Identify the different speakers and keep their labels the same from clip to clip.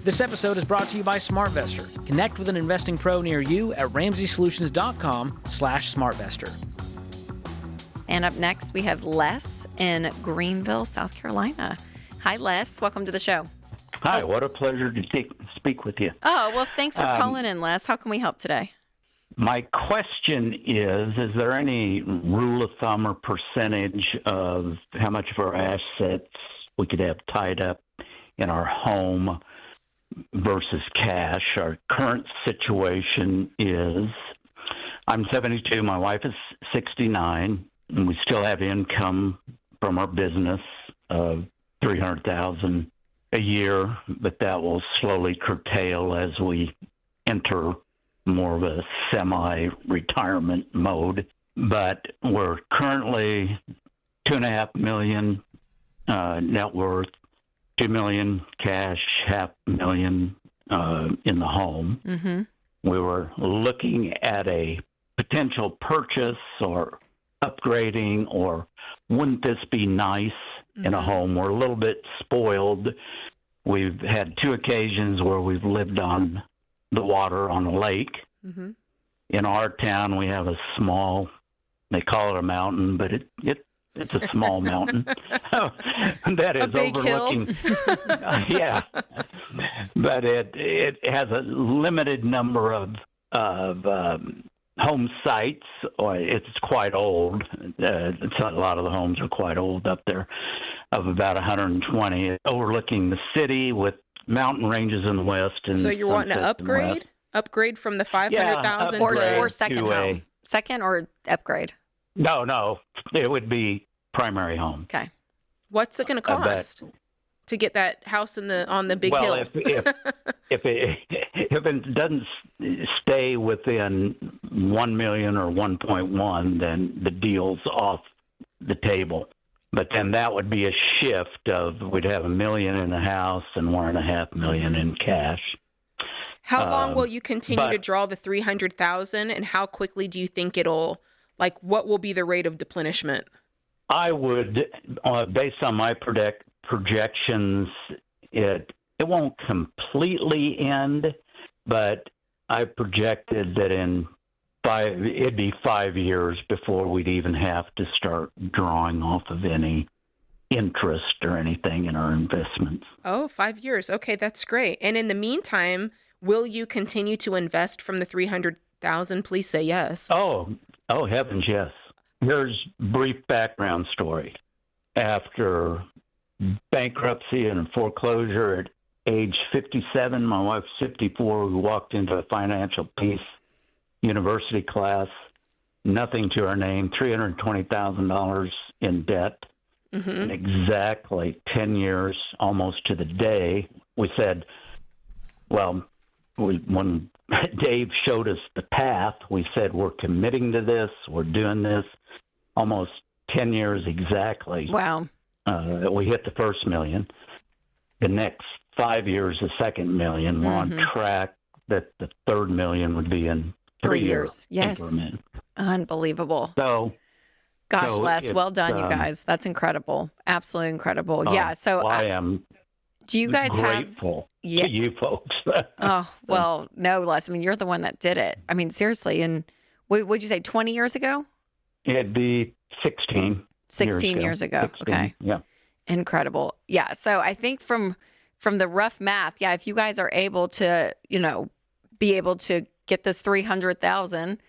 Speaker 1: This episode is brought to you by SmartVestor. Connect with an investing pro near you at RamseySolutions.com/SmartVestor.
Speaker 2: And up next, we have Les in Greenville, South Carolina. Hi, Les. Welcome to the show.
Speaker 3: Hi, what a pleasure to speak with you.
Speaker 2: Oh, well, thanks for calling in, Les. How can we help today?
Speaker 3: My question is there any rule of thumb or percentage of how much of our assets we could have tied up in our home versus cash? Our current situation is I'm 72, my wife is 69, and we still have income from our business of $300,000 a year, but that will slowly curtail as we enter more of a semi-retirement mode. But we're currently $2.5 million net worth, $2 million cash, $500,000 in the home.
Speaker 2: Mm-hmm.
Speaker 3: We were looking at a potential purchase or upgrading, or wouldn't this be nice in a home? We're a little bit spoiled. We've had 2 occasions where we've lived on the water on a lake.
Speaker 2: Mm-hmm.
Speaker 3: In our town, we have a small, they call it a mountain, but it's a small mountain that is overlooking. Yeah, but it has a limited number of home sites. Or it's quite old. A lot of the homes are quite old up there, of about 120, overlooking the city with mountain ranges in the west. And
Speaker 4: so you're wanting to upgrade from the 500,000
Speaker 2: or second home, second or upgrade?
Speaker 3: No, it would be primary home.
Speaker 2: Okay.
Speaker 4: What's it going to cost to get that house on the big hill?
Speaker 3: Well, if it doesn't stay within 1 million or 1.1, then the deal's off the table. But then that would be a shift of we'd have $1 million in the house and $1.5 million in cash.
Speaker 4: How long will you continue to draw the 300,000, and how quickly do you think what will be the rate of deplenishment?
Speaker 3: I would, based on my projections, it won't completely end, but I projected that it'd be 5 years before we'd even have to start drawing off of any interest or anything in our investments.
Speaker 4: Oh, 5 years. Okay, that's great. And in the meantime, will you continue to invest from the 300,000? Please say yes.
Speaker 3: Oh, heavens, yes. Here's a brief background story. After bankruptcy and foreclosure at age 57, my wife's 54, we walked into a financial peace university class, nothing to our name, $320,000 in debt.
Speaker 4: Mm-hmm.
Speaker 3: In exactly 10 years, almost to the day, we said, when Dave showed us the path, we said, we're committing to this, we're doing this. Almost 10 years exactly.
Speaker 2: Wow.
Speaker 3: We hit the first million. The next 5 years, the second million. We're on track that the third million would be in 3 years.
Speaker 2: Yes.
Speaker 3: Increment.
Speaker 2: Unbelievable.
Speaker 3: Gosh,
Speaker 2: Les, well done, you guys. That's incredible. Absolutely incredible. Yeah. So
Speaker 3: I am.
Speaker 2: Do you guys
Speaker 3: grateful to you folks?
Speaker 2: Oh, well, no, Les. I mean, you're the one that did it. I mean, seriously. And would you say 20 years ago?
Speaker 3: It'd be 16.
Speaker 2: 16 years ago.
Speaker 3: 16,
Speaker 2: okay.
Speaker 3: Yeah.
Speaker 2: Incredible. Yeah. So I think from the rough math, if you guys are able to, be able to get this 300,000,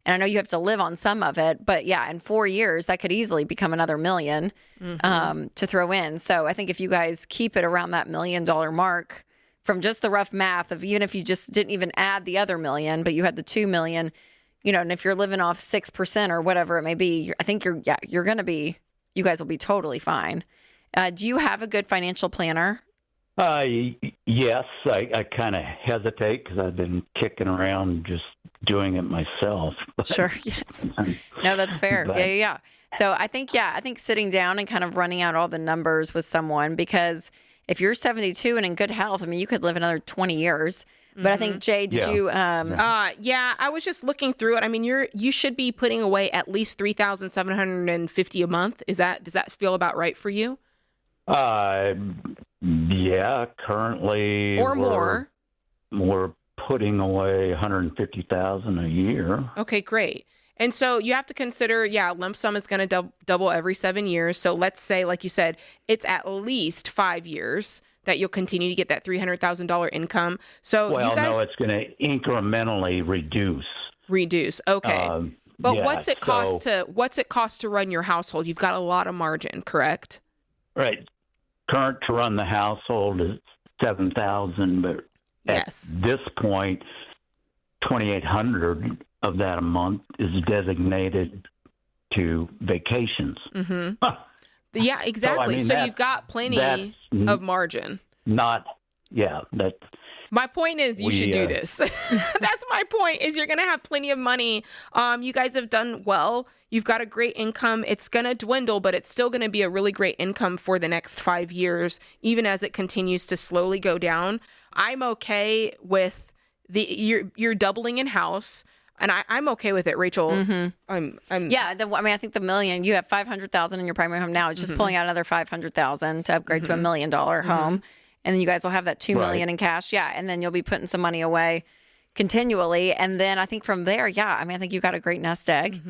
Speaker 2: and I know you have to live on some of it, but in 4 years, that could easily become another million to throw in. So I think if you guys keep it around that $1 million mark from just the rough math of, even if you just didn't even add the other million, but you had the 2 million, and if you're living off 6% or whatever it may be, I think you guys will be totally fine. Do you have a good financial planner?
Speaker 3: Yes, I kind of hesitate because I've been kicking around just doing it myself.
Speaker 2: Sure, yes. No, that's fair. Yeah. So I think sitting down and kind of running out all the numbers with someone, because if you're 72 and in good health, I mean, you could live another 20 years. But I think, Jay, did you?
Speaker 4: Yeah, I was just looking through it. I mean, you should be putting away at least $3,750 a month. Does that feel about right for you?
Speaker 3: Yeah, currently
Speaker 4: or more.
Speaker 3: We're putting away $150,000 a year.
Speaker 4: Okay, great. And so you have to consider, lump sum is going to double every 7 years. So let's say, like you said, it's at least 5 years that you'll continue to get that $300,000 income. So
Speaker 3: Well,
Speaker 4: you guys
Speaker 3: no, it's going to incrementally reduce.
Speaker 4: Okay. But
Speaker 3: yeah,
Speaker 4: what's it cost to run your household? You've got a lot of margin, correct?
Speaker 3: Right. Current to run the household is $7,000, but
Speaker 4: Yes.
Speaker 3: at this point, $2,800 of that a month is designated to vacations.
Speaker 4: Mm-hmm. Yeah, exactly. So you've got plenty of margin. My point is you should do this. That's my point, is you're going to have plenty of money. You guys have done well. You've got a great income. It's going to dwindle, but it's still going to be a really great income for the next 5 years, even as it continues to slowly go down. I'm okay with you're doubling in house, and I'm okay with it, Rachel.
Speaker 2: Mm-hmm. I think the million, you have $500,000 in your primary home now. It's just pulling out another $500,000 to upgrade to $1 million home. And then you guys will have that $2 million in cash. Yeah. And then you'll be putting some money away continually. And then I think from there, I think you got a great nest egg.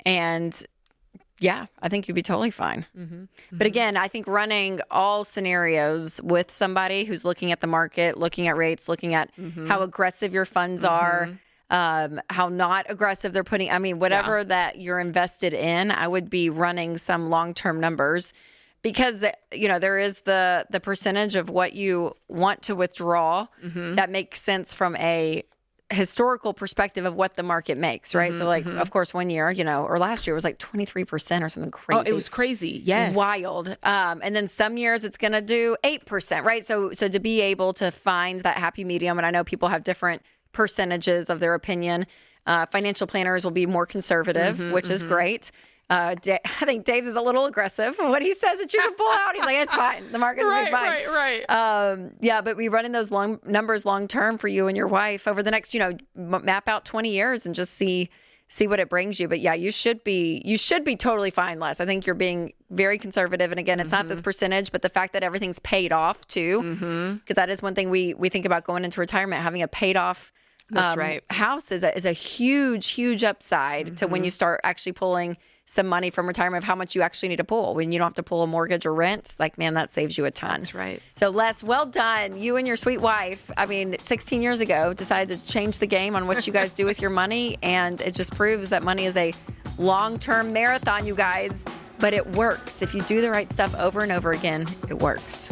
Speaker 2: And I think you'd be totally fine. But again, I think running all scenarios with somebody who's looking at the market, looking at rates, looking at how aggressive your funds are, how not aggressive they're putting, whatever that you're invested in, I would be running some long-term numbers. Because, there is the percentage of what you want to withdraw that makes sense from a historical perspective of what the market makes, right? So, of course, 1 year, or last year was like 23% or something crazy.
Speaker 4: Oh, it was crazy. Yes.
Speaker 2: Wild. And then some years it's going to do 8%, right? So to be able to find that happy medium, and I know people have different percentages of their opinion. Financial planners will be more conservative, which is great. I think Dave's is a little aggressive. What he says that you can pull out, he's like, it's fine. The market's gonna be fine. Right. But we run in those numbers long term for you and your wife over the next, map out 20 years and just see what it brings you. But you should be totally fine, Les. I think you're being very conservative. And again, it's not this percentage, but the fact that everything's paid off too, because that is one thing we think about going into retirement, having a paid off house is a huge upside to when you start actually pulling some money from retirement, of how much you actually need to pull. When you don't have to pull a mortgage or rent, that saves you a ton.
Speaker 4: That's right.
Speaker 2: So Les, well done. You and your sweet wife, 16 years ago, decided to change the game on what you guys do with your money. And it just proves that money is a long-term marathon, you guys. But it works. If you do the right stuff over and over again, it works.